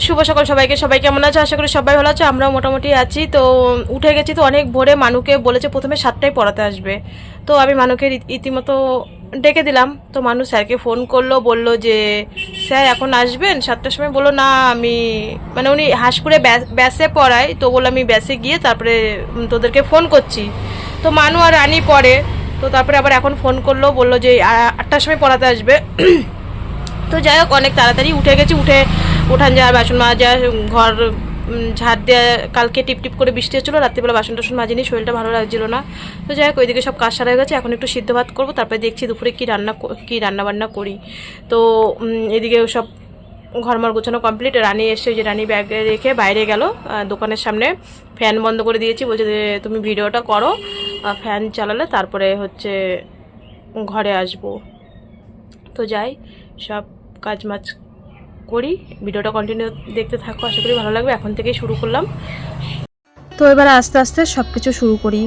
শুভ সকাল সবাইকে। সবাই কেমন আছে? আশা করি সবাই ভালো আছে, আমরাও মোটামুটি আছি। তো উঠে গেছি, তো অনেক ভোরে মানুকে বলেছে প্রথমে 7টায় পড়াতে আসবে। তো আমি মানুকে ইতিমতো ডেকে দিলাম। তো মানুষ স্যারকে ফোন করলো, বললো যে স্যার এখন আসবেন 7টার সময়। বললো না আমি মানে উনি হাঁসপুরে ব্যাসে পড়ায়, তো বললো আমি ব্যাসে গিয়ে তারপরে তোদেরকে ফোন করছি। তো মানু আর রানি পড়ে। তো তারপরে আবার এখন ফোন করলো, বললো যে 8টার সময় পড়াতে আসবে। তো যাই হোক, অনেক তাড়াতাড়ি উঠে গেছি। উঠান যাওয়া, বাসন মাজা, ঘর ঝাড় দেওয়া। কালকে টিপ টিপ করে বৃষ্টি হচ্ছিলো, রাত্রিবেলা বাসন টাসন মাজিনি, শরীরটা ভালো লাগছিল না। তো যাই হোক, ওইদিকে সব কাজ সারা হয়ে গেছে। এখন একটু সিদ্ধ ভাত করবো, তারপরে দেখছি দুপুরে কী রান্না বান্না করি। তো এদিকে সব ঘরমর গোছানো কমপ্লিট। রানী এসে, যে রানী ব্যাগে রেখে বাইরে গেল দোকানের সামনে। ফ্যান বন্ধ করে দিয়েছি, বলছে যে তুমি ভিডিওটা করো, ফ্যান চালালে তারপরে হচ্ছে ঘরে আসবো। তো যাই, সব কাজ মাজ করি। ভিডিওটা কন্টিনিউ দেখতে থাকো, আশা করি ভালো লাগবে। এখন থেকেই শুরু করলাম। তো এবার আস্তে আস্তে সব কিছু শুরু করি।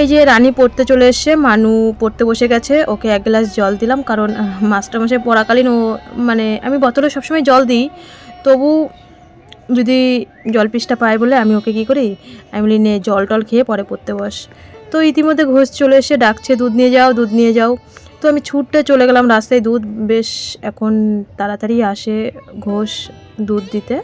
এই যে রানী পড়তে চলে এসছে, মানু পড়তে বসে গেছে। ওকে 1 গ্লাস জল দিলাম, কারণ মাস্টারমশাই পড়াকালীন ও মানে আমি বোতলে সবসময় জল দিই, তবু যদি জল পিসটা পায় বলে আমি ওকে কী করি, আমি বলি নে জল টল খেয়ে পরে পড়তে বস। তো ইতিমধ্যে ঘোষ চলে এসে ডাকছে, দুধ নিয়ে যাও, দুধ নিয়ে যাও। তো আমি ছুটতে চলে গেলাম রাস্তায়। দুধ বেশ এখন তাড়াতাড়ি আসে ঘোষ দুধ দিতে।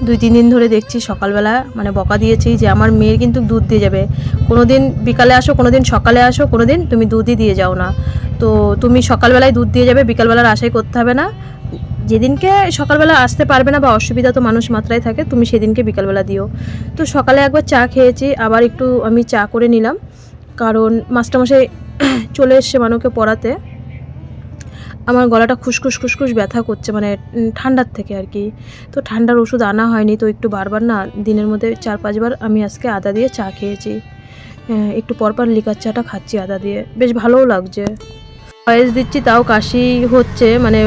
2-3 দিন ধরে দেখছি সকালবেলা মানে বকা দিয়েছি যে আমার মেয়ের কিন্তু দুধ দিয়ে যাবে, কোনো দিন বিকালে আসো, কোনো দিন সকালে আসো, কোনো দিন তুমি দুধই দিয়ে যাও না। তো তুমি সকালবেলায় দুধ দিয়ে যাবে, বিকালবেলার আশাই করতে হবে না। যেদিনকে সকালবেলা আসতে পারবে না বা অসুবিধা তো মানুষ মাত্রায় থাকে, তুমি সেদিনকে বিকালবেলা দিও। তো সকালে একবার চা খেয়েছি, আবার একটু আমি চা করে নিলাম, কারণ মাস্টারমশাই চলে এসছে মানুকে পড়াতে। আমার গলাটা খুসখুস খুসখুস ব্যথা করছে, মানে ঠান্ডার থেকে আর কি। তো ঠান্ডার ওষুধ আনা হয়নি, তো একটু বারবার না দিনের মধ্যে 4-5 বার আমি আজকে আদা দিয়ে চা খেয়েছি। একটু পরপর লিকার চাটা খাচ্ছি আদা দিয়ে, বেশ ভালোও লাগছে। ভয়েস দিচ্ছি তাও কাশি হচ্ছে, মানে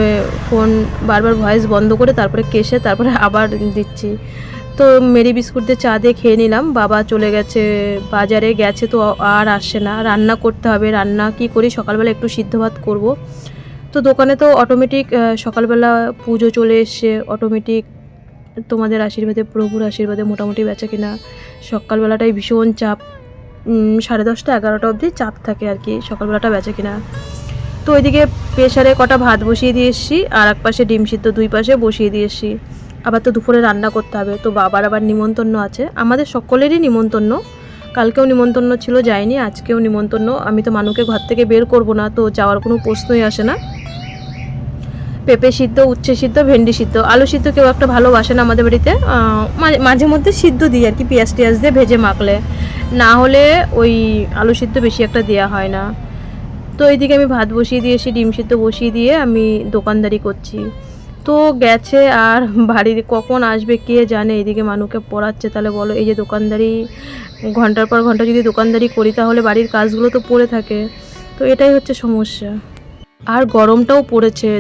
ফোন বারবার ভয়েস বন্ধ করে তারপরে কেশে তারপরে আবার দিচ্ছি। তো মেরি বিস্কুট দিয়ে চা দিয়ে খেয়ে নিলাম। বাবা চলে গেছে বাজারে, গেছে তো আর আসছে না। রান্না করতে হবে, রান্না কি করি, সকালবেলা একটু সিদ্ধ ভাত করব। তো দোকানে তো অটোমেটিক সকালবেলা পুজো চলে এসছে, অটোমেটিক তোমাদের আশীর্বাদে, প্রভুর আশীর্বাদে মোটামুটি বেচা কিনা সকালবেলাটাই ভীষণ চাপ। 10:30 11টা অবধি চাপ থাকে আর কি সকালবেলাটা বেচা কিনা। তো ওইদিকে প্রেশারে কটা ভাত বসিয়ে দিয়ে এসেছি, আর এক পাশে ডিম সিদ্ধ, 2 পাশে বসিয়ে দিয়ে এসেছি। আবার তো দুপুরে রান্না করতে হবে। তো বাবার আবার নিমন্ত্রণ আছে, আমাদের সকলেরই নিমন্ত্রণ। কালকেও নিমন্ত্রণ ছিল, যায়নি, আজকেও নিমন্ত্রণ। আমি তো মানুকে ঘর থেকে বের করব না, তো যাওয়ার কোনো প্রশ্নই আসে না। পেঁপে সিদ্ধ, উচ্ছে সিদ্ধ, ভেন্ডি সিদ্ধ, আলু সিদ্ধ কেউ একটা ভালোবাসে না আমাদের বাড়িতে। মাঝে মধ্যে সিদ্ধ দিই আর কি, পেঁয়াজ টিয়াজ দিয়ে ভেজে মাখলে, না হলে ওই আলু সিদ্ধ বেশি একটা দেওয়া হয় না। তো এইদিকে আমি ভাত বসিয়ে দিয়েছি, ডিম সিদ্ধ বসিয়ে দিয়ে আমি দোকানদারি করছি। তো গেছে, আর বাড়ির কখন আসবে কে জানে। এদিকে মানুকে পড়াচ্ছে, তাহলে বলো, এই যে দোকানদারি ঘন্টার পর ঘন্টা যদি দোকানদারি করি তাহলে বাড়ির কাজগুলো তো পড়ে থাকে। তো এটাই হচ্ছে সমস্যা। আর গরমটাও পড়েছে,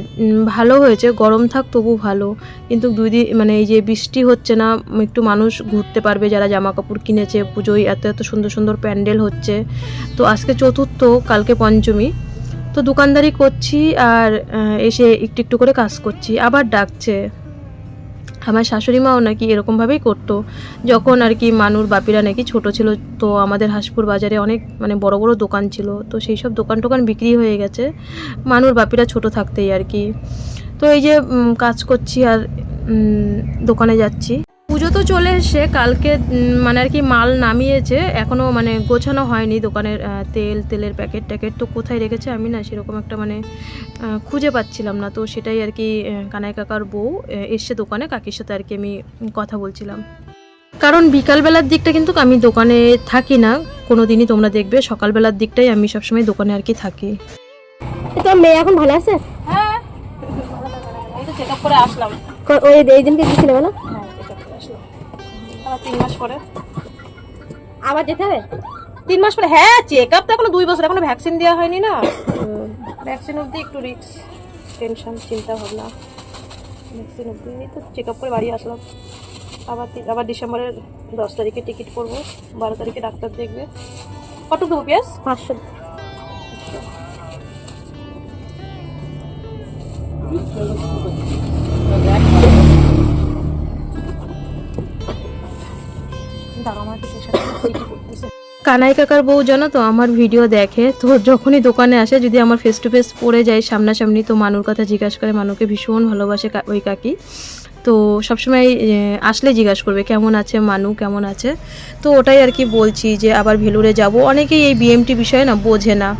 ভালো হয়েছে, গরম থাক তবু ভালো। কিন্তু 2 দিন মানে এই যে বৃষ্টি হচ্ছে না, একটু মানুষ ঘুরতে পারবে যারা জামা কাপড় কিনেছে। পুজোয় এত এত সুন্দর সুন্দর প্যান্ডেল হচ্ছে। তো আজকে চতুর্থ, কালকে পঞ্চমী। তো দোকানদারি করছি আর এসে একটু একটু করে কাজ করছি। আবার ডাকছে। আমার শাশুড়ি মাও নাকি এরকমভাবেই করতো, যখন আর কি মানুর বাপিরা নাকি ছোট ছিল। তো আমাদের হাঁসপুর বাজারে অনেক মানে বড় বড় দোকান ছিল, তো সেই সব দোকান টোকান বিক্রি হয়ে গেছে মানুর বাপিরা ছোট থাকতেই আর কি। তো এই যে কাজ করছি আর দোকানে যাচ্ছি। পুজো তো চলে এসছে, কালকে মানে আর কি মাল নামিয়েছে, এখনও মানে গোছানো হয়নি দোকানের। তেলের প্যাকেট ট্যাকেট তো কোথায় রেখেছে আমি না সেরকম একটা মানে খুঁজে পাচ্ছিলাম না। তো সেটাই আর কি কানাই কাকার বউ এসছে দোকানে, কাকির সাথে আর কি আমি কথা বলছিলাম। কারণ বিকালবেলার দিকটা কিন্তু আমি দোকানে থাকি না কোনো দিনই, তোমরা দেখবে সকালবেলার দিকটাই আমি সবসময় দোকানে আর কি থাকি। তোর মেয়ে এখন ভালো আছে? হ্যাঁ, এই তো চেক আপ করে আসলাম। ওই এই দিনকে গেছিল না? হ্যাঁ, চেক আপ করে আসলাম। আবার 3 মাস পরে আবার যেতে হবে? 3 মাস পরে। হ্যাঁ, চেক আপ তো এখনো 2 বছর, এখনো ভ্যাকসিন দেওয়া হয়নি না। ভ্যাকসিন অবধি একটু রিস্ক, টেনশন, চিন্তা ভাবনা। ভ্যাকসিন অবধি তো চেক আপ করে বাড়ি আসলাম। আবার ডিসেম্বরের 10 তারিখে টিকিট করবো, 12 তারিখে ডাক্তার দেখবে। কত দেবো পেঁয়াজ? 500। কানাই কাকার বউ জানো তো আমার ভিডিও দেখে, তো যখনই দোকানে আসে যদি আমার ফেস টু ফেস পড়ে যায় সামনাসামনি, তো মানুর কথা জিজ্ঞাসা করে। মানুকে ভীষণ ভালোবাসে ওই কাকি। তো সবসময় আসলে জিজ্ঞাসা করবে কেমন আছে মানু, কেমন আছে। তো ওটাই আর কি বলছি যে আবার ভেলুরে যাব। অনেকেই এই বিএমটি বিষয়ে না বোঝে না।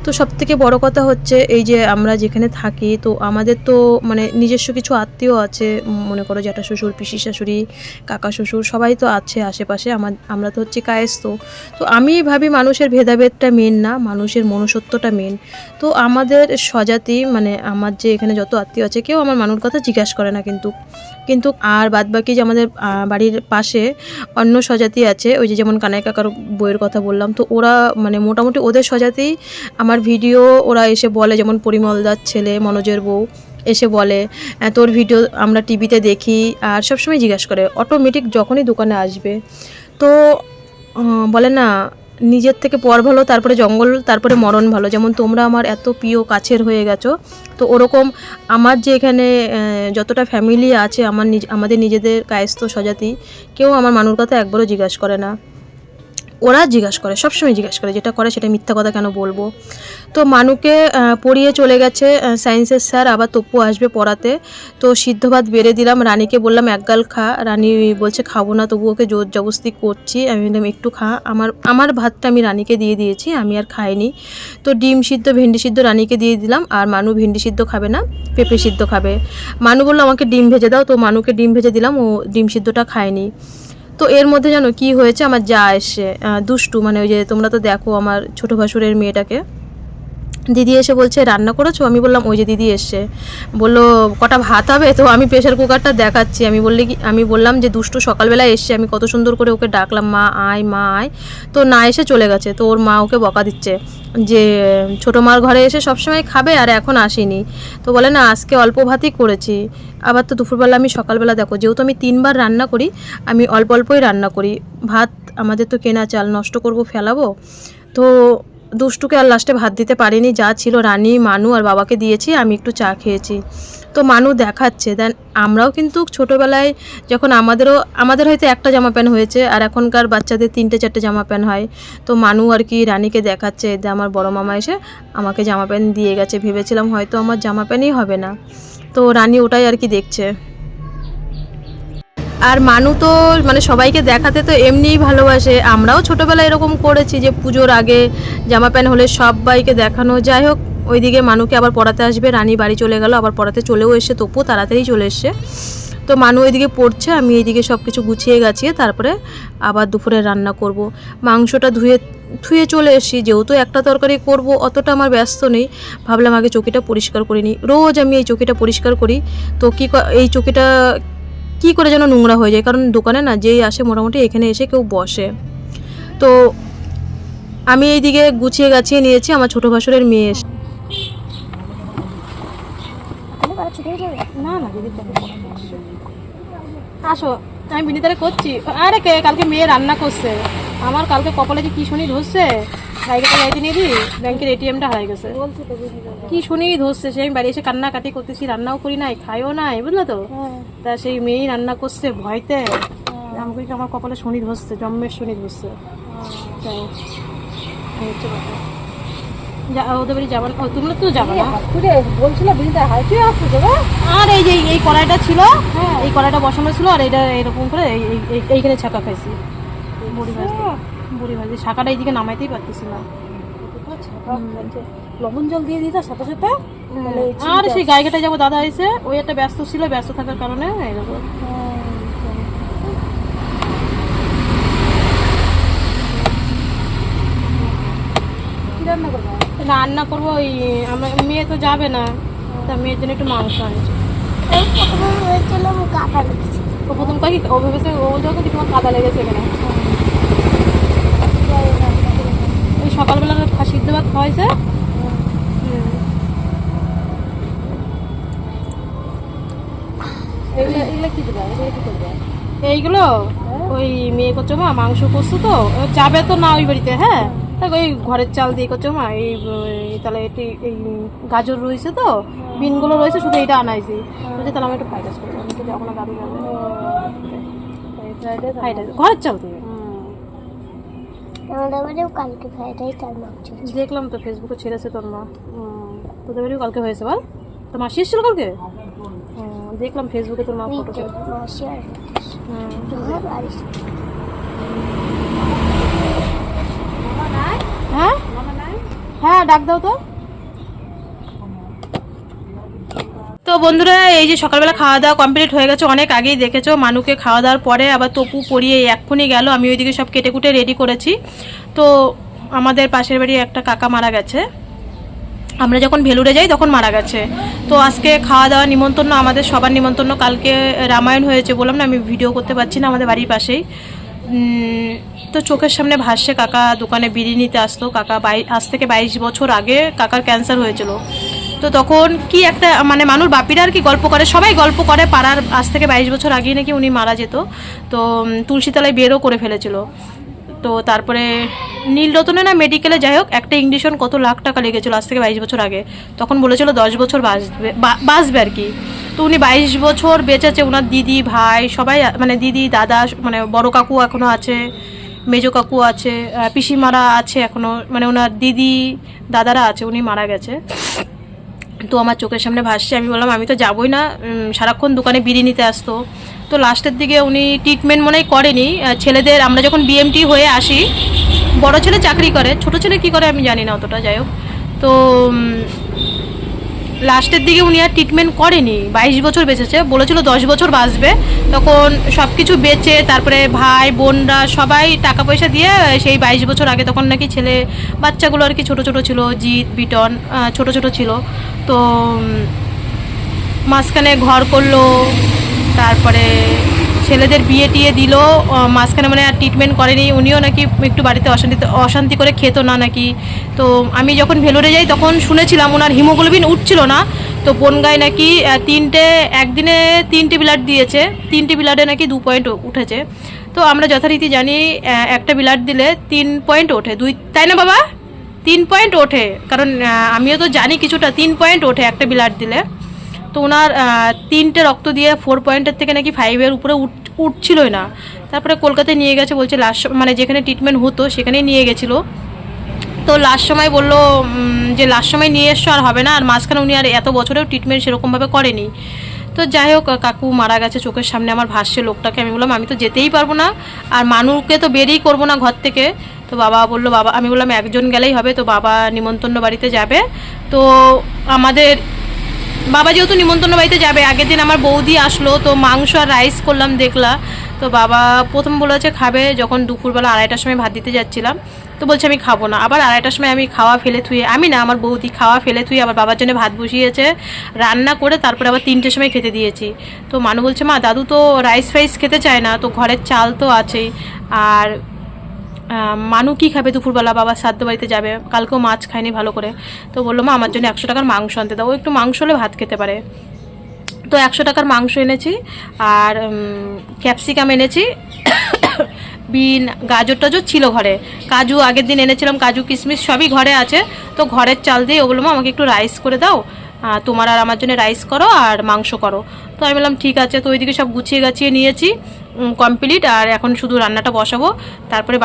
তো সবথেকে বড় কথা হচ্ছে এই যে আমরা যেখানে থাকি, তো আমাদের তো মানে নিজস্ব কিছু আত্মীয় আছে, মনে করো জ্যাঠা শ্বশুর, পিসি শাশুড়ি, কাকা শ্বশুর সবাই তো আছে আশেপাশে। আমরা তো হচ্ছে কায়েস্ত। তো আমি ভাবি মানুষের ভেদাভেদটা মেন না, মানুষের মনুষ্যত্বটা মেন। তো আমাদের স্বজাতি মানে আমার যে এখানে যত আত্মীয় আছে কেউ আমার মানুর কথা জিজ্ঞাসা করে না, কিন্তু আর বাদবাকি যে আমাদের বাড়ির পাশে অন্য স্বজাতি আছে, ওই যে যেমন কানাই কাকার বইয়ের কথা বললাম, তো ওরা মানে মোটামুটি ওদের স্বজাতি আমার ভিডিও ওরা এসে বলে, যেমন পরিমলদার ছেলে মনোজের বউ এসে বলে তোর ভিডিও আমরা টিভিতে দেখি, আর সবসময় জিজ্ঞাসা করে অটোমেটিক যখনই দোকানে আসবে। তো বলে না নিজের থেকে পর ভালো, তারপরে জঙ্গল, তারপরে মরণ ভালো। যেমন তোমরা আমার এত প্রিয় কাছের হয়ে গেছো, তো ওরকম আমার যে এখানে যতটা ফ্যামিলি আছে আমাদের নিজেদের কায়স্থ স্বজাতি, কেউ আমার মানুর কথা একবারও জিজ্ঞাসা করে না। ওরা জিজ্ঞাসা করে, সবসময় জিজ্ঞাসা করে, যেটা করে সেটা মিথ্যা কথা কেন বলবো। তো মানুকে পড়িয়ে চলে গেছে সায়েন্সের স্যার, আবার তপ্পু আসবে পড়াতে। তো সিদ্ধ ভাত বেড়ে দিলাম, রানীকে বললাম এক গাল খা, রানী বলছে খাবো না, তবু ওকে জোর জবস্তি করছি। আমি বললাম একটু খা। আমার ভাতটা আমি রানীকে দিয়ে দিয়েছি, আমি আর খাইনি। তো ডিম সিদ্ধ, ভেন্ডি সিদ্ধ রানীকে দিয়ে দিলাম, আর মানু ভেন্ডি সিদ্ধ খাবে না, পেঁপে সিদ্ধ খাবে। মানু বললো আমাকে ডিম ভেজে দাও, তো মানুকে ডিম ভেজে দিলাম, ও ডিম সিদ্ধটা খায়নি। তো এর মধ্যে জানো কি হয়েছে, আমার যা এসে দুষ্টু, মানে ওই যে তোমরা তো দেখো আমার ছোটো ভাসুরের মেয়েটাকে, দিদি এসে বলছে রান্না করেছো? আমি বললাম ওই যে দিদি এসছে, বললো কটা ভাত হবে? তো আমি প্রেশার কুকারটা দেখাচ্ছি। আমি বললাম যে দুষ্টু সকালবেলা এসছে, আমি কত সুন্দর করে ওকে ডাকলাম মা আয় মা আয়, তো না এসে চলে গেছে। তো ওর মা ওকে বকা দিচ্ছে যে ছোটো মার ঘরে এসে সবসময় খাবে আর এখন আসেনি। তো বলে না আজকে অল্প ভাতই করেছি। আবার তো দুপুরবেলা আমি সকালবেলা দেখো, যেহেতু আমি 3বার রান্না করি, আমি অল্প অল্পই রান্না করি ভাত, আমাদের তো কেনা চাল, নষ্ট করব ফেলাবো। তো দুষ্টুকে আর লাস্টে ভাত দিতে পারিনি, যা ছিল রানী, মানু আর বাবাকে দিয়েছি, আমি একটু চা খেয়েছি। তো মানু দেখাচ্ছে দেন আমরাও কিন্তু ছোটোবেলায় যখন আমাদের হয়তো একটা জামা প্যান্ট হয়েছে, আর এখনকার বাচ্চাদের 3টে 4টে জামা প্যান্ট হয়। তো মানু আর কি রানীকে দেখাচ্ছে যে আমার বড় মামা এসে আমাকে জামা প্যান্ট দিয়ে গেছে, ভেবেছিলাম হয়তো আমার জামা প্যান্টই হবে না। তো রানী ওটাই আর কি দেখছে। আর মানু তো মানে সবাইকে দেখাতে তো এমনিই ভালোবাসে, আমরাও ছোটোবেলায় এরকম করেছি যে পুজোর আগে জামা প্যান্ট হলে সবাইকে দেখানো। যাই হোক, ওইদিকে মানুকে আবার পড়াতে আসবে, রানী বাড়ি চলে গেল, আবার পড়াতে চলেও এসে, তপু তাড়াতাড়ি চলে এসছে। তো মানু ওইদিকে পড়ছে, আমি এইদিকে সব কিছু গুছিয়ে গাছিয়ে তারপরে আবার দুপুরে রান্না করব। মাংসটা ধুয়ে চলে এসেছি, যেহেতু একটা তরকারি করব অতটা আমার ব্যস্ত নেই, ভাবলাম আগে চৌকিটা পরিষ্কার করে নিই। রোজ আমি এই চৌকিটা পরিষ্কার করি, তো এই চৌকিটা কী করে যেন নোংরা হয়ে যায়, কারণ দোকানে না যেই আসে মোটামুটি এখানে এসে কেউ বসে। তো আমি এইদিকে গুছিয়ে গাছিয়ে নিয়েছি, আমার ছোটো ভাসুরের মেয়ে এসে না দিদি আসো, আমি বিনিতারে করছি। আরে কালকে মেয়ে রান্না করছে, আমার কালকে কপালে যে কি শুনি ধরছে, ভাইকে যাইতে নিয়ে দিই, ব্যাংকের এটিএমটা হারাই গেছে, কি শুনি ধরছে, সেই আমি বাড়ি এসে কান্নাকাটি করতেছি, রান্নাও করি নাই খাইও নাই, বুঝলো তো। তা সেই মেয়েই রান্না করছে ভয়তে, আমাকে আমার কপালে শনি ধরছে, জন্মের শনি ধরছে। তাই হচ্ছে কথা, ওদের বাড়ি যাবার, তুমি তো যাবে না বলছিল বিনিতা, আর এই যে এই কড়াইটা ছিল, এই কড়াইটা বসানো ছিল, আর এটা এরকম করে এইখানে ছাকা খাইছি, বড়ি ভাজি ছাকাটা এইদিকে নামাইতেই পারতেছি না, লবণ জল দিয়ে দিতে সাথে সাথে। আর সেই গায়ে যাবো, দাদা এসে ওই একটা ব্যস্ত ছিল, ব্যস্ত থাকার কারণে এরকম। রান্না করবো ওই আমার মেয়ে তো যাবে না, তা মেয়ের জন্য একটু মাংস আনছি। ও প্রথম কয়েক ও ভেবেছে, ও যখন তোমার কাদা লেগেছে এখানে, ওই সকালবেলা সিদ্ধ ভাত খাওয়াইছে। এইগুলো ওই মেয়ে করছো মা মাংস করছো, তো যাবে তো না ওই বাড়িতে, হ্যাঁ দেখ ওই ঘরের চাল দিয়ে করছো মা, এই তাহলে এটি এই গাজর রয়েছে, তো বিনগুলো রয়েছে, শুধু এইটা আনাইছি, তাহলে আমি একটু ফ্রাইড রাইস করবো, আমি তো যখন গাড়ি যাবে ঘরের চাল দিয়ে। আমাদের বাড়িও কালকে ফ্রাইডাই তার মা চলছে। দেখলাম তো ফেসবুকে ছেড়েছে তোর মা। তোদের বাড়িও কালকে হয়েছে বল? তোর মাসি এসেছিল কালকে? দেখলাম ফেসবুকে তোর মা ফটো ছেড়ে। মাসি আর তোমার বাড়ি হ্যাঁ হ্যাঁ ডাক দাও তো। তো বন্ধুরা এই যে সকালবেলা খাওয়া দাওয়া কমপ্লিট হয়ে গেছে, অনেক আগেই দেখেছো। মানুকে খাওয়া দাওয়ার পরে আবার তপু পরিয়ে এক্ষুনি গেল, আমি ওইদিকে সব কেটে কুটে রেডি করেছি। তো আমাদের পাশের বাড়ি একটা কাকা মারা গেছে, আমরা যখন ভেলুরে যাই তখন মারা গেছে। তো আজকে খাওয়া দাওয়া নিমন্ত্রণ, আমাদের সবার নিমন্ত্রণ। কালকে রামায়ণ হয়েছে, বললাম না আমি ভিডিও করতে পারছি না, আমাদের বাড়ির পাশেই। তো চোখের সামনে ভাসছে, কাকা দোকানে বিড়ি নিতে আসতো। কাকা আজ থেকে 22 বছর আগে কাকার ক্যান্সার হয়েছিল। তো তখন কি একটা মানে মানুষ বাপিরা আর কি গল্প করে, সবাই গল্প করে পাড়ার, আজ থেকে 22 বছর আগেই নাকি উনি মারা যেত। তো তুলসীতলায় বেরও করে ফেলেছিল। তো তারপরে নীলরতনে না মেডিকেলে, যাই হোক, একটা ইঞ্জেকশন কত লাখ টাকা লেগেছিলো আজ থেকে 22 বছর আগে। তখন বলেছিল 10 বছর বাঁচবে আর কি। তো উনি 22 বছর বেঁচেছে। ওনার দিদি ভাই সবাই, মানে দিদি দাদা, মানে বড় কাকু এখনও আছে, মেজো কাকু আছে, পিসিমারা আছে এখনও, মানে ওনার দিদি দাদারা আছে। উনি মারা গেছে। তো আমার চোখের সামনে ভাসছে, আমি বললাম আমি তো যাবই না, সারাক্ষণ দোকানে বিড়ি নিতে আসতো। তো লাস্টের দিকে উনি ট্রিটমেন্ট মনে হয় করেনি। ছেলেদের আমরা যখন বিএমটি হয়ে আসি, বড় ছেলে চাকরি করে, ছোট ছেলে কি করে আমি জানি না অতটা, যাই হোক। তো লাস্টের দিকে উনি আর ট্রিটমেন্ট করেনি, 22 বছর বেঁচেছে, বলেছিল 10 বছর বাঁচবে। তখন সব কিছু বেচে তারপরে ভাই বোনরা সবাই টাকা পয়সা দিয়ে সেই 22 বছর আগে, তখন নাকি ছেলে বাচ্চাগুলো আর কি ছোটো ছোটো ছিল, জিৎ বিটন ছোটো ছোটো ছিল। তো মাঝখানে ঘর করলো, তারপরে ছেলেদের বিয়ে টিয়ে দিল, মাঝখানে মানে আর ট্রিটমেন্ট করেনি। উনিও নাকি একটু বাড়িতে অশান্তি করে খেত না নাকি। তো আমি যখন ভেলোরে যাই তখন শুনেছিলাম ওনার হিমোগ্লোবিন উঠছিল না। তো বনগায় নাকি একদিনে 3টে ব্লাড দিয়েছে, 3টে ব্লাডে নাকি 2 পয়েন্ট উঠেছে। তো আমরা যথারীতি জানি একটা ব্লাড দিলে 3 পয়েন্ট ওঠে, তাই না বাবা? 3 পয়েন্ট ওঠে, কারণ আমিও তো জানি কিছুটা, 3 পয়েন্ট ওঠে একটা ব্লাড দিলে। তো ওনার 3টে রক্ত দিয়ে 4 পয়েন্টের থেকে নাকি 5-এর উপরে উঠছিলই না। তারপরে কলকাতায় নিয়ে গেছে, বলছে লাস্ট মানে যেখানে ট্রিটমেন্ট হতো সেখানেই নিয়ে গেছিলো। তো লাস্ট সময় বললো যে লাস্ট সময় নিয়ে এসছো, আর হবে না। আর মাঝখানে উনি আর এত বছরেও ট্রিটমেন্ট সেরকমভাবে করেনি। তো যাই হোক, কাকু মারা গেছে, চোখের সামনে আমার ভাসছে লোকটাকে। আমি বললাম আমি তো যেতেই পারবো না, আর মানুষকে তো বেরিয়েই করবো না ঘর থেকে। তো বাবা বললো, বাবা, আমি বললাম একজন গেলেই হবে। তো বাবা নিমন্ত্রণ বাড়িতে যাবে। তো আমাদের বাবা যেহেতু নিমন্ত্রণ বাড়িতে যাবে, আগের দিন আমার বৌদি আসলো, তো মাংস আর রাইস করলাম দেখলা। তো বাবা প্রথম বলেছে খাবে, যখন দুপুরবেলা 2:30টার সময় ভাত দিতে যাচ্ছিলাম। তো বলছে আমি খাবো না। আবার 2:30টার সময় আমি খাওয়া ফেলে থুয়ে, আমি না আমার বৌদি খাওয়া ফেলে থুয়ে আবার বাবার জন্য ভাত বসিয়েছে রান্না করে, তারপরে আবার 3টের সময় খেতে দিয়েছি। তো মানু বলছে মা দাদু তো রাইস ফাইস খেতে চায় না, তো ঘরের চাল তো আছেই, আর মানু কী খাবে দুপুরবেলা, বাবা শ্রাদ্ধ বাড়িতে যাবে, কালকেও মাছ খায়নি ভালো করে। তো বললো মা আমার জন্য 100 টাকার মাংস আনতে দাও, ও একটু মাংস হলে ভাত খেতে পারে। তো 100 টাকার মাংস এনেছি, আর ক্যাপসিকাম এনেছি, বিন, গাজর টাজর ছিল ঘরে, কাজু আগের দিন এনেছিলাম, কাজু কিশমিশ সবই ঘরে আছে। তো ঘরের চাল দিয়ে ওগুলো মা আমাকে একটু রাইস করে দাও, তোমার আর আমার জন্য রাইস করো আর মাংস করো। তো আমি বললাম ঠিক আছে। তো ওইদিকে সব গুছিয়ে গাছিয়ে নিয়েছি কমপ্লিট, আর এখন শুধু রান্নাটা বসাবো। তারপরে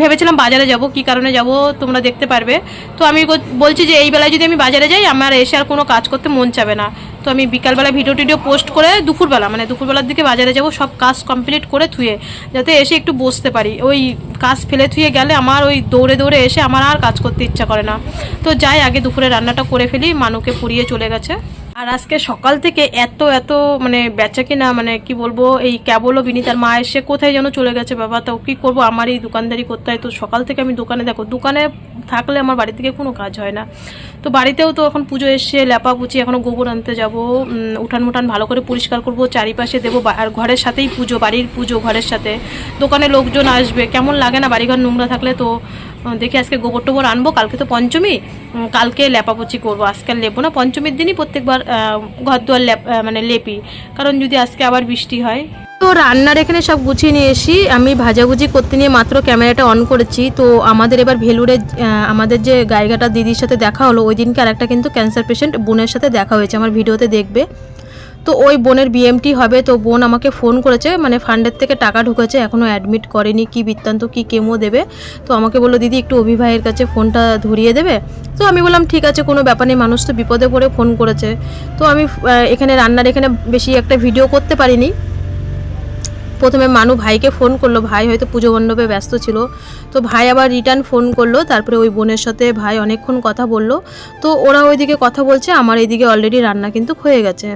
ভেবেছিলাম বাজারে যাব, কি কারণে যাব তোমরা দেখতে পারবে। তো আমি বলছি যে এই বেলায় যদি আমি বাজারে যাই, আমার এসে আর কোনো কাজ করতে মন চাবে না। তো আমি বিকালবেলা ভিডিও টিডিও পোস্ট করে দুপুরবেলার দিকে বাজারে যাব, সব কাজ কমপ্লিট করে থুয়ে, যাতে এসে একটু বসতে পারি। ওই কাজ ফেলে থুয়ে গেলে আমার ওই দৌড়ে দৌড়ে এসে আমার আর কাজ করতে ইচ্ছা করে না। তো যাই আগে দুপুরে রান্নাটা করে ফেলি, মানুকে পুড়িয়ে চলে গেছে। আর আজকে সকাল থেকে এত মানে বেচা কিনা, মানে কি বলবো, এই কেবলও বিনীতার মা এসে কোথায় যেন চলে গেছে বাবা। তো কী করবো, আমার এই দোকানদারি করতে হয়। তো সকাল থেকে আমি দোকানে, দেখো দোকানে থাকলে আমার বাড়ি থেকে কোনো কাজ হয় না। তো বাড়িতেও তো এখন পুজো এসছে, লেপাপুচি, এখনও গোবর আনতে যাবো, উঠান ভালো করে পরিষ্কার করবো, চারিপাশে দেবো, আর ঘরের সাথেই পুজো, বাড়ির পুজো ঘরের সাথে, দোকানে লোকজন আসবে, কেমন লাগে না বাড়িঘর নোংরা থাকলে। তো দেখি আজকে গোবর টোবর আনবো, কালকে তো পঞ্চমী, কালকে লেপাপুচি করবো, আজকে আর লেপবো না। পঞ্চমীর দিনই প্রত্যেকবার ঘর দুয়ার মানে লেপি, কারণ যদি আজকে আবার বৃষ্টি হয়। তো রান্নার এখানে সব গুছিয়ে নিয়ে এসি, আমি ভাজাভুজি করতে নিয়ে মাত্র ক্যামেরাটা অন করেছি। তো আমাদের এবার ভেলুরে আমাদের যে গাইঘাটার দিদির সাথে দেখা হলো, ওই দিনকে আর একটা কিন্তু ক্যান্সার পেশেন্ট বোনের সাথে দেখা হয়েছে, আমার ভিডিওতে দেখবে। তো ওই বোনের বিএমটি হবে, তো বোন আমাকে ফোন করেছে, মানে ফান্ডের থেকে টাকা ঢুকেছে, এখনও অ্যাডমিট করেনি, কি বৃত্তান্ত কি কেমো দেবে। তো আমাকে বললো দিদি একটু অভি ভাইয়ের কাছে ফোনটা ধরিয়ে দেবে। তো আমি বললাম ঠিক আছে, কোনো ব্যাপার নেই, মানুষ তো বিপদে পড়ে ফোন করেছে। তো আমি এখানে রান্নার এখানে বেশি একটা ভিডিও করতে পারিনি। প্রথমে মানু ভাইকে ফোন করলো, ভাই হয়তো পুজো মণ্ডপে ব্যস্ত ছিল, তো ভাই আবার রিটার্ন ফোন করলো। তারপরে ওই বোনের সাথে ভাই অনেকক্ষণ কথা বললো। তো ওরা ওইদিকে কথা বলছে, আমার এইদিকে অলরেডি রান্না কিন্তু হয়ে গেছে।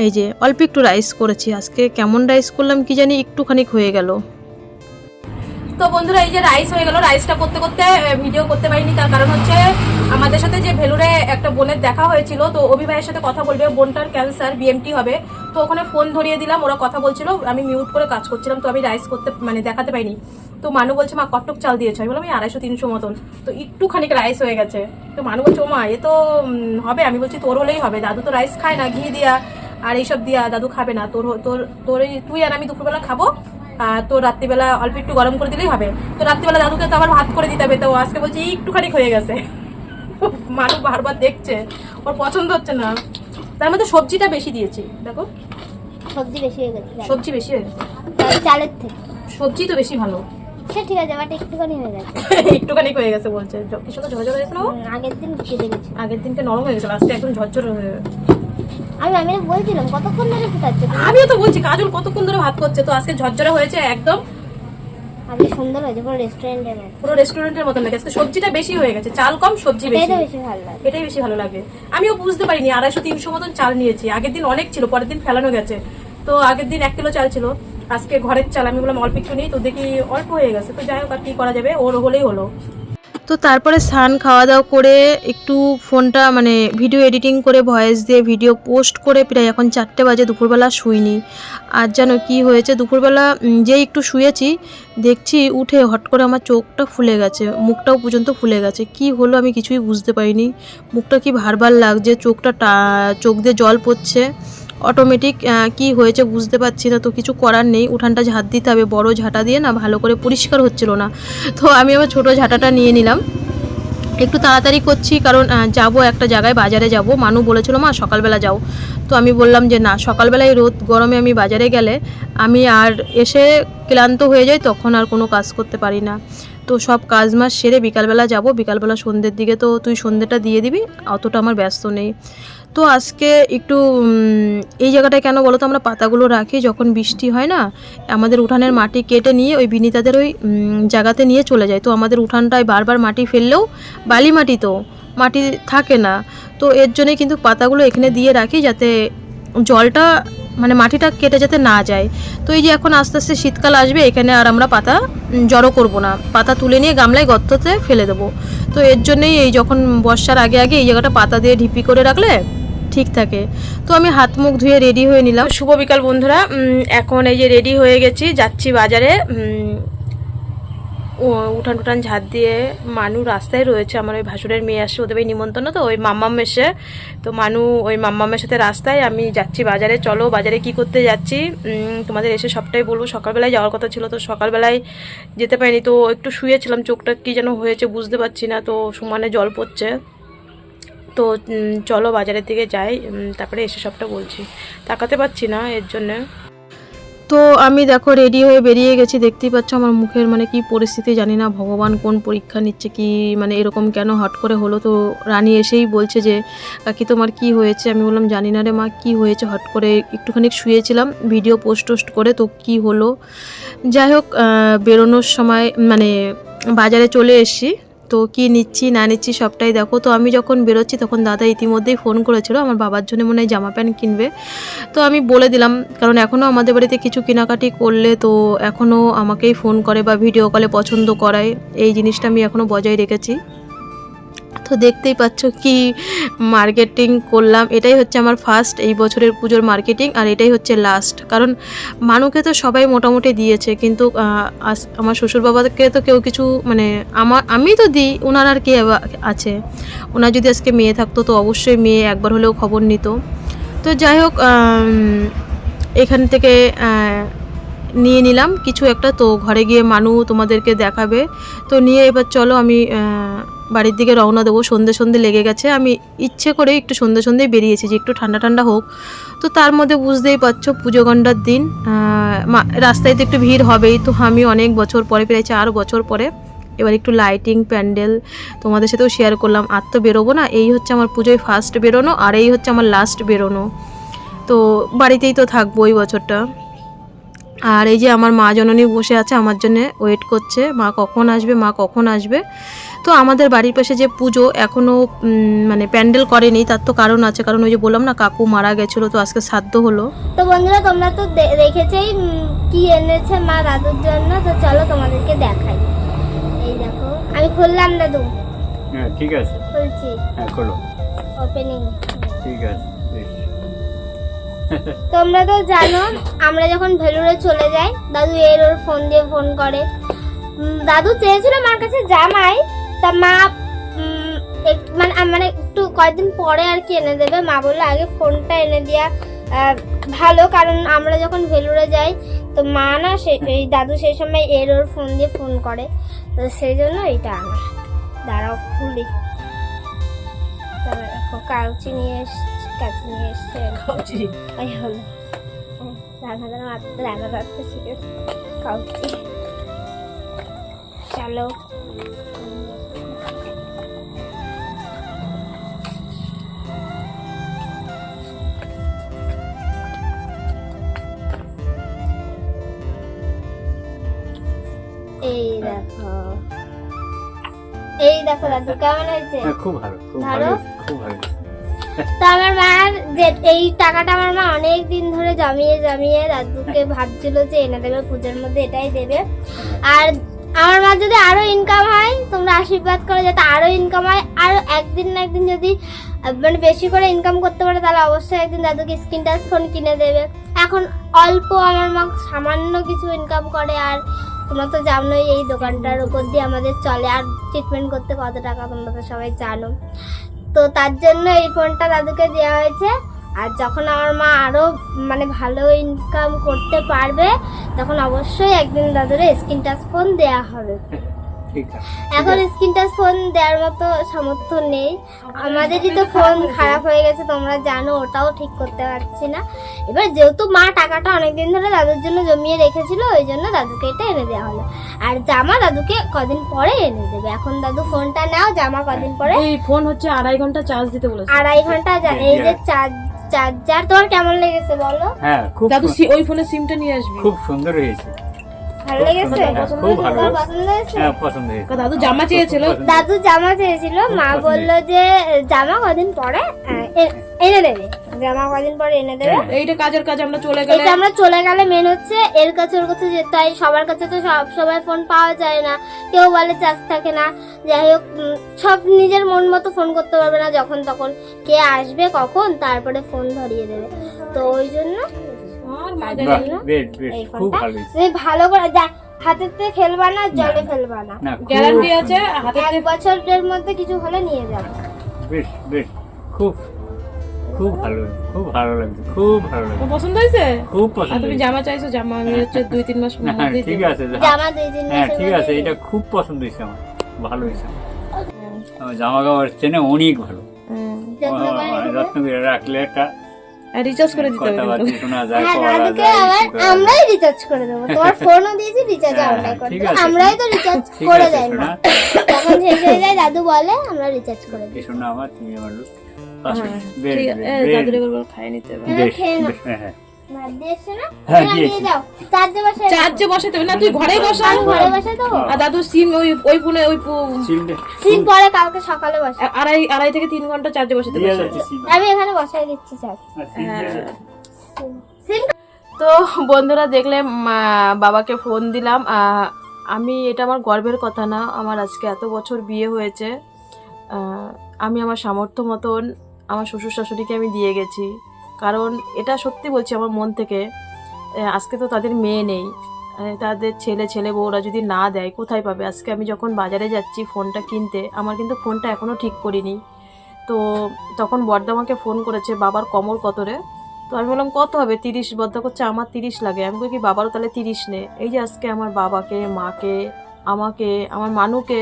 এই যে অল্প একটু রাইস করেছি, আজকে কেমন রাইস করলাম কি জানি, একটুখানি হয়ে গেল। তো বন্ধুরা এই যে রাইস হয়ে গেল, রাইসটা করতে করতে ভিডিও করতে পারিনি, তার কারণ হচ্ছে আমাদের সাথে যে ভেলুরে একটা বোনের দেখা হয়েছিল, তো অভি ভাইয়ের সাথে কথা বলবে, বোনটার ক্যান্সার বিএমটি হবে। তো ওখানে ফোন ধরিয়ে দিলাম, ওরা কথা বলছিল, আমি মিউট করে কাজ করছিলাম, তো আমি রাইস করতে মানে দেখাতে পাইনি। তো মানু বলছে মা কটক চাল দিয়েছে, আমি বললাম আমি 250-300 মতন, তো একটুখানি রাইস হয়ে গেছে। তো মানু বলছে ও মা এ তো হবে, আমি বলছি তোর হলেই হবে, দাদু তো রাইস খায় না, ঘি দিয়া আর এইসব দিয়া দাদু খাবে না, তোর তোর তোর তুই আর আমি দুপুরবেলা খাবো, তো রাত্রিবেলা অল্প একটু গরম করে দিলেই হবে। তো রাত্রিবেলা দাদুকে তো আবার ভাত করে দিতে হবে, তো আজকে বলছি একটুখানি হয়ে গেছে। মানুষ বারবার দেখছে, ওর পছন্দ হচ্ছে না, তার মধ্যে সবজিটা বেশি দিয়েছি, দেখো সবজি বেশি হয়ে গেছে, সবজি বেশি হয়ে গেছে চালের থেকে। সবজি তো বেশি ভালো। সে ঠিক আছে, বাট একটুখানি হয়ে গেছে। একটুখানি হয়ে গেছে বলছে, কি সুন্দর ঝরঝর হয়েছে না, আগের দিন কেটে গেছে, আগের দিনকে নরম হয়ে গেছে, লাস্টে একদম ঝরঝর হয়ে গেছে। আমি বলছিলাম কতক্ষণ ধরে ফুটাচ্ছে, আমিও তো বলছি কাজল কতক্ষণ ধরে ভাত করছে, তো আজকে ঝরঝরে হয়েছে একদম, আজকে সুন্দর হয়েছে, পুরো রেস্টুরেন্টের মতো। মতন লেগেছে, সবজিটা বেশি হয়ে গেছে, চাল কম সবজি বেশি, এটা বেশি ভালো লাগে। এটাই বেশি ভালো লাগে। আমিও বুঝতে পারিনি 250-300 মতন চাল নিয়েছি, আগের দিন অনেক ছিল, পরের দিন ফেলানো গেছে, তো আগের দিন 1 কিলো চাল ছিল, আজকে ঘরের চাল, আমি বললাম অল্প একটু নিই, তো দেখি অল্প হয়ে গেছে। তো যাই হোক, আর কি করা যাবে, ওর হলেই হলো। তো তারপরে স্নান খাওয়া দাওয়া করে একটু ফোনটা মানে ভিডিও এডিটিং করে ভয়েস দিয়ে ভিডিও পোস্ট করে প্রায় এখন 4টে বাজে, দুপুরবেলা শুইনি। আর যেন কি হয়েছে, দুপুরবেলা যে একটু শুয়েছি দেখছি উঠে হট করে আমার চোখটা ফুলে গেছে, মুখটাও পর্যন্ত ফুলে গেছে, কি হলো আমি কিছুই বুঝতে পারিনি। মুখটা কি ভার লাগছে, চোখ দিয়ে জল পড়ছে অটোমেটিক, কি হয়েছে বুঝতে পারছি না। তো কিছু করার নেই, উঠানটা ঝাঁট দিতে হবে, বড় ঝাঁটা দিয়ে না ভালো করে পরিষ্কার হচ্ছিল না। তো আমি আমার ছোটো ঝাঁটাটা নিয়ে নিলাম, একটু তাড়াতাড়ি করছি, কারণ যাব একটা জায়গায়, বাজারে যাব। মানু বলেছিল মা সকালবেলা যাও, তো আমি বললাম যে না, সকালবেলায় রোদ গরমে আমি বাজারে গেলে আমি আর এসে ক্লান্ত হয়ে যাই, তখন আর কোনো কাজ করতে পারি না। তো সব কাজ মাস সেরে বিকালবেলা যাব, বিকালবেলা সন্ধ্যের দিকে তো তুই সন্ধ্যেটা দিয়ে দিবি, অতটা আমার ব্যস্ত নেই। তো আজকে একটু এই জায়গাটায় কেন বলো তো, আমরা পাতাগুলো রাখি যখন বৃষ্টি হয় না, আমাদের উঠানের মাটি কেটে নিয়ে ওই বিনিতাদের ওই জায়গাতে নিয়ে চলে যায়। তো আমাদের উঠানটায় বারবার মাটি ফেললেও বালি মাটি, তো মাটি থাকে না, তো এর জন্যই কিন্তু পাতাগুলো এখানে দিয়ে রাখি, যাতে জলটা মানে মাটিটা কেটে যাতে না যায়। তো এই যে এখন আস্তে আস্তে শীতকাল আসবে, এখানে আর আমরা পাতা জড়ো করব না, পাতা তুলে নিয়ে গামলায় গর্ততে ফেলে দেবো। তো এর জন্যই এই যখন বর্ষার আগে আগে এই জায়গাটা পাতা দিয়ে ঢিপি করে রাখলে ঠিক থাকে। তো আমি হাত মুখ ধুয়ে রেডি হয়ে নিলাম। শুভ বিকাল বন্ধুরা, এখন এই যে রেডি হয়ে গেছি, যাচ্ছি বাজারে। উঠান টুঠান ঝাঁট দিয়ে মানু রাস্তায় রয়েছে, আমার ওই ভাসুরের মেয়ে আসছে, ওদের ওই নিমন্ত্রণ, তো ওই মাম্মাম এসে, তো মানু ওই মাম্মামের সাথে রাস্তায়, আমি যাচ্ছি বাজারে। চলো বাজারে কি করতে যাচ্ছি তোমাদের এসে সবটাই বলবো। সকালবেলায় যাওয়ার কথা ছিল, তো সকালবেলায় যেতে পারিনি, তো একটু শুয়েছিলাম, চোখটা কি যেন হয়েছে বুঝতে পারছি না, তো সমানে জল পড়ছে। তো চলো বাজারের দিকে যাই, তারপরে এসে সবটা বলছি, তাকাতে পারছি না এর জন্যে। তো আমি দেখো রেডি হয়ে বেরিয়ে গেছি, দেখতেই পাচ্ছ আমার মুখের মানে কি পরিস্থিতি, জানি না ভগবান কোন পরীক্ষা নিচ্ছে, কি মানে এরকম কেন হট করে হলো। তো রানী এসেই বলছে যে কাকি তোমার কি হয়েছে, আমি বললাম জানি না রে মা কি হয়েছে, হট করে একটুখানি শুয়েছিলাম ভিডিও পোস্ট করে, তো কি হলো। যাই হোক, বেরোনোর সময় মানে বাজারে চলে এসেছি, তো কি নিচ্ছি না নিচ্ছি সবটাই দেখো। তো আমি যখন বেরোচ্ছি তখন দাদা ইতিমধ্যেই ফোন করেছিল, আমার বাবার জন্য মনে হয় জামা প্যান্ট কিনবে। তো আমি বলে দিলাম, কারণ এখনও আমাদের বাড়িতে কিছু কেনাকাটি করলে তো এখনও আমাকেই ফোন করে বা ভিডিও কলে পছন্দ করায়, এই জিনিসটা আমি এখনও বজায় রেখেছি। তো দেখতেই পাচ্ছ কি মার্কেটিং করলাম, এটাই হচ্ছে আমার ফার্স্ট এই বছরের পুজোর মার্কেটিং, আর এটাই হচ্ছে লাস্ট। কারণ মানুকে তো সবাই মোটামুটি দিয়েছে, কিন্তু আমার শ্বশুর বাবাকে তো কেউ কিছু মানে আমি তো দিই, ওনার আর কে আছে। ওনার যদি আজকে মেয়ে থাকতো তো অবশ্যই মেয়ে একবার হলেও খবর নিত। তো যাই হোক, এখান থেকে নিয়ে নিলাম কিছু একটা, তো ঘরে গিয়ে মানু তোমাদেরকে দেখাবে। তো নিয়ে এবার চলো আমি বাড়ির দিকে রওনা দেবো। সন্ধে সন্ধে লেগে গেছে, আমি ইচ্ছে করে একটু সন্ধে সন্ধেই বেরিয়েছি যে একটু ঠান্ডা ঠান্ডা হোক। তো তার মধ্যে বুঝতেই পারছো পুজো গন্ডার দিন, রাস্তায় তো একটু ভিড় হবেই। তো আমি অনেক বছর পরে, প্রায় 4 বছর পরে এবার একটু লাইটিং প্যান্ডেল তোমাদের সাথেও শেয়ার করলাম। আর তো বেরোবো না, এই হচ্ছে আমার পুজোয় ফার্স্ট বেরোনো আর এই হচ্ছে আমার লাস্ট বেরোনো। তো বাড়িতেই তো থাকবো এই বছরটা। আর এই যে আমার মা জননী বসে আছে আমার জন্য ওয়েট করছে, মা কখন আসবে, মা কখন আসবে। তো আমাদের বাড়ির পাশে যে পুজো এখনও মানে প্যান্ডেল করেনি, তার তো কারণ আছে, কারণ ওই যে বললাম না কাকু মারা গেছিলো, তো আজকে শ্রাদ্ধ হলো। তো বন্ধুরা তোমরা তো দেখেছেই কি এনেছে মা দাদুর জন্য। তো চলো তোমাদেরকে দেখাই। এই দেখো আমি খুললাম দাদু। হ্যাঁ ঠিক আছে, খুলছি, হ্যাঁ খোলো, ওপেনিং। ঠিক আছে বেশ। তোমরা তো জানো আমরা যখন ভেলুরে চলে যাই দাদু এর ওর ফোন দিয়ে ফোন করে। দাদু চেয়েছিল মার কাছে জামাই, তা মা মানে একটু কয়েকদিন পরে আর কি এনে দেবে। মা বললো আগে ফোনটা এনে দেওয়া ভালো, কারণ আমরা যখন ভেলুরে যাই তো মা না এই দাদু সেই সময় এর ওর ফোন দিয়ে ফোন করে, তো সেই জন্য এটা আনা। দাঁড়াও খুলি। দেখো কাউচি নিয়ে এসছে, কাছে নিয়ে এসছে। ওই হলো রান্না রাখতে শিখেছে কাউচি। চলো এই দেখো, এই দেখো দাদু কেমন হয়েছে? খুব ভালো, খুব ভালো? ভালো, খুব ভালো। তো আমার মার যে এই টাকাটা আমার মা অনেক দিন ধরে জমিয়ে জমিয়ে দাদুকে ভাবছিল যে এনে দেবে পুজোর মধ্যে, এটাই দেবে। আর আমার মা যদি আরো ইনকাম হয়, তোমরা আশীর্বাদ করে যাতে আরো ইনকাম হয়, আর একদিন না একদিন যদি মানে বেশি করে ইনকাম করতে পারে তাহলে অবশ্যই একদিন দাদুকে স্ক্রিন টাচ ফোন কিনে দেবে। এখন অল্প আমার মা সামান্য কিছু ইনকাম করে, আর তোমরা তো জানোই এই দোকানটার উপর দিয়ে আমাদের চলে, আর ট্রিটমেন্ট করতে কত টাকা তোমরা তো সবাই জানো। তো তার জন্য এই ফোনটা দাদুকে দেওয়া হয়েছে। আর যখন আমার মা আরো মানে ভালো ইনকাম করতে পারবে তখন অবশ্যই একদিন দাদুরে স্ক্রিন টাচ ফোন দেওয়া হবে। ঠিক আছে, এখন স্ক্রিন টাচ ফোন দেওয়ার মতো সামর্থ্য নেই, আমাদেরই তো ফোন খারাপ হয়ে গেছে তোমরা জানো, ওটাও ঠিক করতে পারছি না। এবার যেহেতু মা টাকাটা অনেকদিন ধরে দাদুর জন্য জমিয়ে রেখেছিল, ওই জন্য দাদুকে এটা এনে দেওয়া হলো। আর জামা দাদুকে কদিন পরে এনে দেবে। এখন দাদু ফোনটা নাও, জামা কদিন পরে। এই ফোন হচ্ছে 2.5 ঘন্টা চার্জ দিতে বলেছে। 2.5 ঘন্টা এই যে চার্জার। তোমার কেমন লেগেছে বলো? হ্যাঁ খুব দাদু ওই ফোনের সিমটা নিয়ে আসবি। খুব সুন্দর হয়েছে, ভালো লেগেছে? খুব ভালো, তোমার পছন্দ হয়েছে? হ্যাঁ পছন্দ হয়েছে। দাদু জামা চেয়েছিল, দাদু জামা চেয়েছিল, মা বললো যে জামা কদিন পরে এনে দেবে, জামা কদিন পরে এনে দেবে। এইটা কাজের কাজ, আমরা চলে গেলে এটা আমরা চলে গেলে মেন হচ্ছে এর কাছে ওর কাছে যেতে হয়। সবার কাছে তো সব সময় ফোন পাওয়া যায় না, কেউ বলে চার্জ থাকে না। যাই হোক সব নিজের মন মতো ফোন করতে পারবে না, যখন তখন কে আসবে কখন তারপরে ফোন ধরিয়ে দেবে। তো ওই জন্য বাহ, বেশ বেশ, এই খুব ফোনটা ভালো হয়েছে। তুমি ভালো করে হাতেতে খেলবা না, জলে ফেলবা না। না, খুব- গ্যারান্টি আছে হাতে। 1 বছরের মধ্যে কিছু হলে নিয়ে যাবে। বেশ বেশ, খুব খুব ভালো, খুব ভালো লাগছে, খুব ভালো লাগছে, পছন্দ হয়েছে? খুব আর পছন্দ তুমি হয়েছে। জামা চাইছো, জামা আমি হচ্ছে 2-3 মাস হ্যাঁ মধ্যেই ঠিক দেবো। আছে, জামা 2-3 হ্যাঁ মাসের ঠিক আছে, মধ্যে এটা খুব পছন্দ হয়েছে আমার, ভালো হয়েছে আমার জামা কাপড় চেনে অনেক ভালো। যত্ন করে রেখে যত্ন করে রাখলে একটা রিচার্জ করে দিতে হবে কিন্তু। কথাবার্তা শোনা যায়, হ্যাঁ পড়া দাদুকে যায়, আবার কিছু করা যায়। আমরাই রিচার্জ করে দেবো। তোমার ফোনও দিয়েছি, রিচার্জ হ্যাঁ, আমরাই করে ঠিক দেবো। আছে, আমরাই তো রিচার্জ ঠিক করে আছে, দেয় না, শোনা। যখন শেষ হয়ে যায় দাদু বলে আমরা রিচার্জ করে দিই। এই শোনা আমার, তুমি আমার লোক। হ্যাঁ, বেশ, ঠিক বেশ, আছে, বেশ, দাদুর এবার খাইয়ে নিতে হবে। বেশ, খেয়ে নাও। বেশ, হ্যাঁ, হ্যাঁ। ভাত দিয়ে এসছো না? হ্যাঁ, না, দিয়েছি। নিয়ে যাও। চার্জে বসে চার্জে বসাতে হবে না, তুই ঘরেই বসা। আমি ঘরে বসে দেবো। আর দাদু সিম ওই ফোনে সিলটা- সিম পরে কালকে সকালে বসে। 2.5 থেকে 3 ঘন্টা চার্জে বসাতে দিয়ে পারছি। যাচ্ছে সিল। আমি এখানে বসাই দিচ্ছি চার্জ। আর সিল দিয়ে যাচ্ছে। সিম তো বন্ধুরা দেখলে বাবাকে ফোন দিলাম। আমি এটা আমার গর্বের কথা না, আমার আজকে এত বছর বিয়ে হয়েছে, আমি আমার সামর্থ্য মতন আমার শ্বশুর শাশুড়িকে আমি দিয়ে গেছি। কারণ এটা সত্যি বলছি আমার মন থেকে, আজকে তো তাদের মেয়ে নেই, তাদের ছেলে বউরা যদি না দেয় কোথায় পাবে। আজকে আমি যখন বাজারে যাচ্ছি ফোনটা কিনতে, আমার কিন্তু ফোনটা এখনও ঠিক করিনি। তো তখন বড়দা আমাকে ফোন করেছে, বাবার কোমর কত রে? তো আমি বললাম কত হবে? 30। বড়দা করছে আমার 30 লাগে। আমি বলি কি বাবারও তাহলে 30 নে। এই যে আজকে আমার বাবাকে, মাকে, আমাকে, আমার মানুকে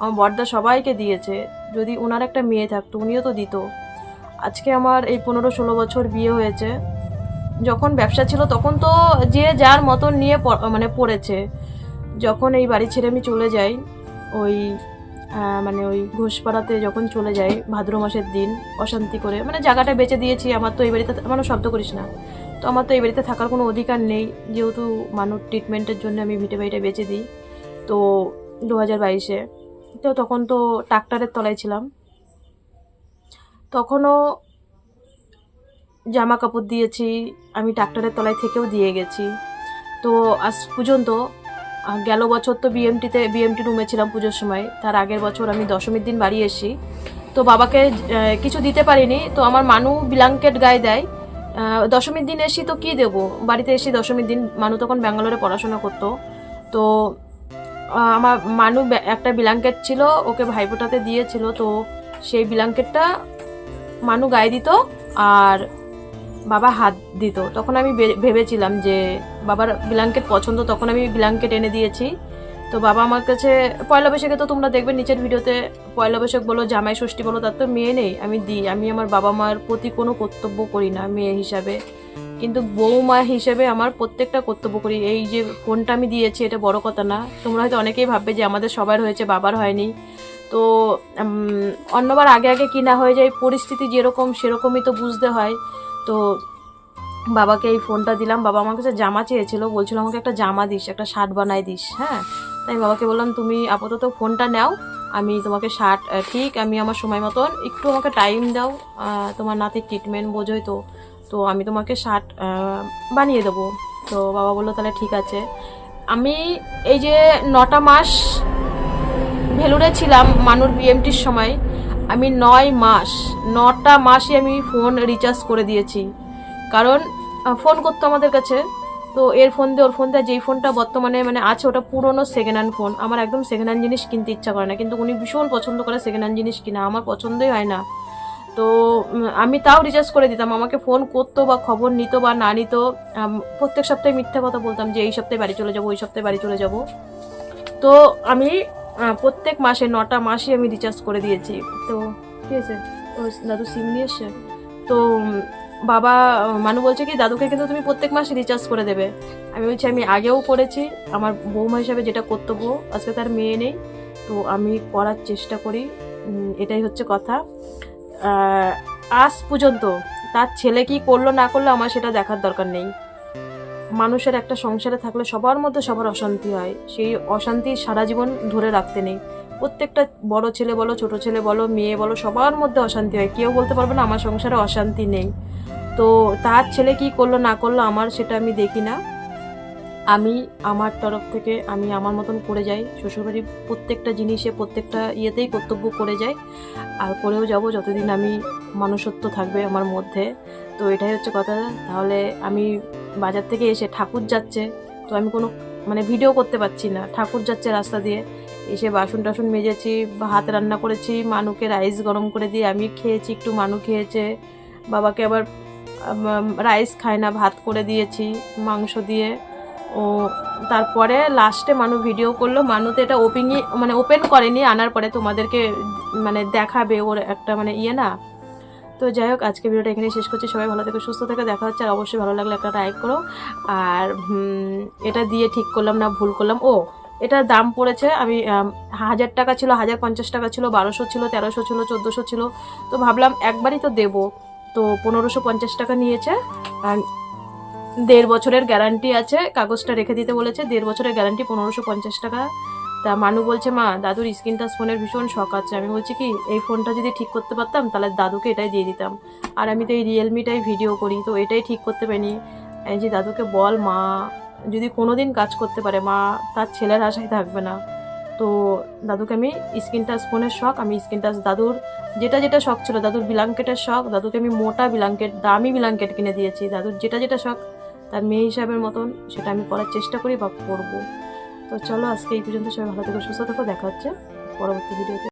আমার বড়দা সবাইকে দিয়েছে। যদি ওনার একটা মেয়ে থাকতো উনিও তো দিত। আজকে আমার এই 15-16 বছর বিয়ে হয়েছে। যখন ব্যবসা ছিল তখন তো যে যার মতন নিয়ে মানে পড়েছে। যখন এই বাড়ি ছেড়ে আমি চলে যাই, ওই মানে ওই ঘোষপাড়াতে যখন চলে যাই ভাদ্র মাসের দিন, অশান্তি করে মানে জায়গাটা বেচে দিয়েছি। আমার তো এই বাড়িতে, মানে শব্দ করিস না, তো আমার তো এই বাড়িতে থাকার কোনো অধিকার নেই, যেহেতু মানুষ ট্রিটমেন্টের জন্য আমি ভিটে বাড়িটা বেচে দিই। তো 2022-এ তো তখন তো ট্রাক্টরের তলায় ছিলাম, তখনও জামা কাপড় দিয়েছি, আমি ট্রাক্টরের তলায় থেকেও দিয়ে গেছি। তো আজ পর্যন্ত গেল বছর তো বিএমটি রুমে ছিলাম পুজোর সময়, তার আগের বছর আমি দশমীর দিন বাড়ি এসি, তো বাবাকে কিছু দিতে পারিনি। তো আমার মানু ব্ল্যাঙ্কেট গায়ে দেয়, দশমীর দিন এসি তো কী দেবো, বাড়িতে এসি দশমীর দিন। মানু তখন ব্যাঙ্গালোরে পড়াশোনা করতো, তো আমার মানু একটা ব্ল্যাঙ্কেট ছিল, ওকে ভাইফোঁটাতে দিয়েছিল, তো সেই ব্ল্যাঙ্কেটটা মানু গায়ে দিত আর বাবা হাত দিত। তখন আমি ভেবেছিলাম যে বাবার ব্ল্যাঙ্কেট পছন্দ, তখন আমি ব্ল্যাঙ্কেট এনে দিয়েছি। তো বাবা আমার কাছে পয়লা বৈশাখে, তো তোমরা দেখবে নিচের ভিডিওতে, পয়লা বৈশাখ বলো জামাই ষষ্ঠী বলো, তার তো মেয়ে নেই, আমি দিই। আমি আমার বাবা মার প্রতি কোনো কর্তব্য করি না মেয়ে হিসাবে, কিন্তু বৌমা হিসেবে আমার প্রত্যেকটা কর্তব্য করি। এই যে ফোনটা আমি দিয়েছি এটা বড় কথা না, তোমরা হয়তো অনেকেই ভাববে যে আমাদের সবার হয়েছে বাবার হয়নি। তো অন্যবার আগে আগে কিনা হয়ে যায়, পরিস্থিতি যেরকম সেরকমই তো বুঝতে হয়। তো বাবাকে এই ফোনটা দিলাম। বাবা আমার কাছে জামা চেয়েছিল, বলছিল আমাকে একটা জামা দিস, একটা শার্ট বানাই দিস। হ্যাঁ, তাই বাবাকে বললাম তুমি আপাতত ফোনটা নাও, আমি তোমাকে শার্ট, ঠিক আমি আমার সময় মতন একটু আমাকে টাইম দাও, তোমার নাতির ট্রিটমেন্ট বোঝোই তো, তো আমি তোমাকে শার্ট বানিয়ে দেবো। তো বাবা বললো তাহলে ঠিক আছে। আমি এই যে 9টা মাস ভেলুরে ছিলাম মানুর বিএমটির সময়, আমি 9টা মাসই আমি ফোন রিচার্জ করে দিয়েছি, কারণ ফোন করতো আমাদের কাছে। তো এর ফোন দিয়ে ওর ফোন দিয়ে, যেই ফোনটা বর্তমানে মানে আছে ওটা পুরোনো সেকেন্ড হ্যান্ড ফোন। আমার একদম সেকেন্ড হ্যান্ড জিনিস কিনতে ইচ্ছা করে না, কিন্তু উনি ভীষণ পছন্দ করে সেকেন্ড হ্যান্ড জিনিস কিনা, আমার পছন্দই হয় না। তো আমি তাও রিচার্জ করে দিতাম। আমাকে ফোন করতো বা খবর নিত বা না নিত, প্রত্যেক সপ্তাহে মিথ্যা কথা বলতাম যে এই সপ্তাহে বাড়ি চলে যাবো, ওই সপ্তাহে বাড়ি চলে যাব। তো আমি প্রত্যেক মাসে 9টা মাসই আমি রিচার্জ করে দিয়েছি। তো ঠিক আছে, ও দাদু সিম নিয়ে এসছে। তো বাবা মানু বলছে কি দাদুকে কিন্তু তুমি প্রত্যেক মাসে রিচার্জ করে দেবে। আমি বলছি আমি আগেও করেছি, আমার বৌমা হিসাবে যেটা কর্তব্য, আজকে তার মেয়ে নেই, তো আমি করার চেষ্টা করি, এটাই হচ্ছে কথা। আজ পর্যন্ত তার ছেলে কি করলো না করলো আমার সেটা দেখার দরকার নেই। মানুষের একটা সংসারে থাকলে সবার মধ্যে সবার অশান্তি হয়, সেই অশান্তি সারা জীবন ধরে রাখতে নেই। প্রত্যেকটা বড় ছেলে বলো, ছোট ছেলে বলো, মেয়ে বলো, সবার মধ্যে অশান্তি হয়, কেউ বলতে পারবে না আমার সংসারে অশান্তি নেই। তো তার ছেলে কি করলো না করলো আমার সেটা আমি দেখি না, আমি আমার তরফ থেকে আমি আমার মতন করে যাই। শ্বশুরবাড়ির প্রত্যেকটা জিনিসে প্রত্যেকটা ইয়েতেই কর্তব্য করে যাই, আর করেও যাব যতদিন আমি মানুষত্ব থাকবে আমার মধ্যে। তো এটাই হচ্ছে কথা। তাহলে আমি বাজার থেকে এসে ঠাকুর যাচ্ছে, তো আমি কোনো মানে ভিডিও করতে পারছি না, ঠাকুর যাচ্ছে রাস্তা দিয়ে, এসে বাসন টাসন মেজেছি, ভাত রান্না করেছি, মানুকে রাইস গরম করে দিয়ে আমি খেয়েছি, একটু মানু খেয়েছে, বাবাকে আবার রাইস খায় না ভাত করে দিয়েছি মাংস দিয়ে। ও তারপরে লাস্টে মানু ভিডিও করলো, মানুতে এটা ওপেন করেনি, আনার পরে তোমাদেরকে মানে দেখাবে ওর একটা মানে ইয়ে না। তো যাই হোক, আজকে ভিডিওটা এখানে শেষ করছি। সবাই ভালো থেকে সুস্থ থেকে দেখা হচ্ছে, আর অবশ্যই ভালো লাগলে একটা লাইক করো। আর এটা দিয়ে ঠিক করলাম না ভুল করলাম, এটার দাম পড়েছে, আমি 1000 টাকা ছিল, 1050 টাকা ছিল, 1200 ছিল, 1300 ছিল, 1400 ছিল। তো ভাবলাম একবারই তো দেবো, তো 1550 টাকা নিয়েছে। আর 1.5 বছরের গ্যারান্টি আছে, কাগজটা রেখে দিতে বলেছে, 1.5 বছরের গ্যারান্টি, 1550 টাকা। তা মানু বলছে মা দাদুর স্ক্রিন টাচ ফোনের ভীষণ শখ আছে। আমি বলছি কি এই ফোনটা যদি ঠিক করতে পারতাম তাহলে দাদুকে এটাই দিয়ে দিতাম, আর আমি তো এই রিয়েলমিটাই ভিডিও করি, তো এটাই ঠিক করতে পারিনি। এই যে দাদুকে বল মা যদি কোনো দিন কাজ করতে পারে, মা তার ছেলের আশায় থাকবে না। তো দাদুকে আমি স্ক্রিন টাচ ফোনের শখ, আমি স্ক্রিন টাচ দাদুর যেটা যেটা শখ ছিল, দাদুর ব্ল্যাঙ্কেটের শখ, দাদুকে আমি মোটা ব্ল্যাঙ্কেট দামি ব্ল্যাঙ্কেট কিনে দিয়েছি। দাদুর যেটা যেটা শখ তার মেয়ে হিসাবের মতন সেটা আমি করার চেষ্টা করি বা করবো। তো চলো আজকে এই পর্যন্ত, সবাই ভালো থেকো সুস্থ থেকো, দেখা হচ্ছে পরবর্তী ভিডিওতে।